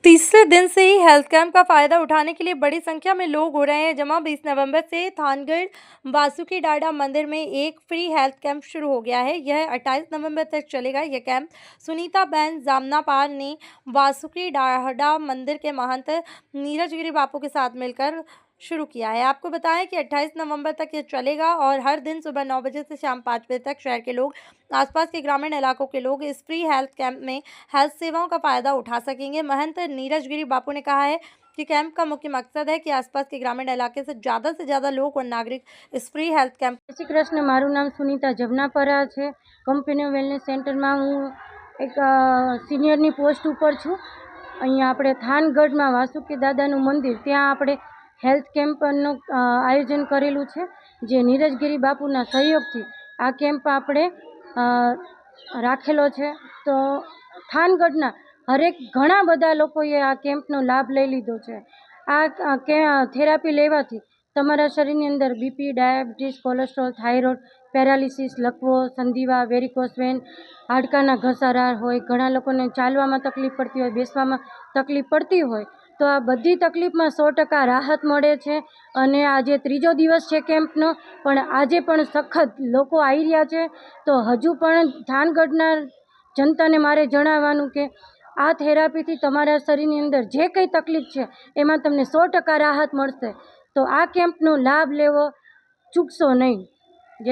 तीसरे दिन से ही हेल्थ कैंप का फायदा उठाने के लिए बड़ी संख्या में लोग हो रहे हैं जमा। 20 नवंबर से थानगढ़ वासुकी डाडा मंदिर में एक फ्री हेल्थ कैंप शुरू हो गया है। यह 28 नवंबर तक चलेगा। यह कैंप सुनीता बहन जामनापाल ने वासुकी डाडा मंदिर के महंत नीरज गिरी बापू के साथ मिलकर शुरू किया है। आपको बताएं कि 28 नवंबर तक ये चलेगा और हर दिन सुबह 9 बजे से शाम 5 बजे तक शहर के लोग, आसपास के ग्रामीण इलाकों के लोग इस फ्री हेल्थ कैंप में हेल्थ सेवाओं का फायदा उठा सकेंगे। महंत नीरज गिरी बापू ने कहा है कि कैंप का मुख्य मकसद है कि आसपास के ग्रामीण इलाके से ज़्यादा लोग और नागरिक इस फ्री हेल्थ कैंप। जय श्री कृष्ण। मारू नाम सुनीता जमनापरा है। कंपनी वेलनेस सेंटर में हूँ एक सीनियरनी पोस्ट पर छूँ। अहींया आपणे थानगढ़ में वासुकी दादाનું મંદિર ત્યાં આપણે हेल्थ કેમ્પનું આયોજન કરેલું છે, જે નીરજગીરી બાપુના સહયોગથી આ કેમ્પ આપણે રાખેલો છે। તો થાનગઢના હરેક ઘણા બધા લોકોએ આ કેમ્પનો લાભ લઈ લીધો છે। આ થેરાપી લેવાથી તમારા શરીરની અંદર BP, diabetes, cholesterol, thyroid, paralysis, લકવો, સંધિવા, વેરિકોસ વેન, હાડકાના ઘસારા હોય, ઘણા લોકોને ચાલવામાં તકલીફ પડતી હોય, બેસવામાં તકલીફ પડતી હોય, તો આ બધી તકલીફમાં 100% રાહત મળે છે। અને આજે ત્રીજો દિવસ છે કેમ્પનો, પણ આજે પણ સખત લોકો આવી રહ્યા છે। તો હજુ પણ થાનગઢના જનતાને મારે જણાવવાનું કે આ થેરાપીથી તમારા શરીરની અંદર જે કંઈ તકલીફ છે એમાં તમને 100% રાહત મળશે। તો આ કેમ્પનો લાભ લેવો ચૂકશો નહીં।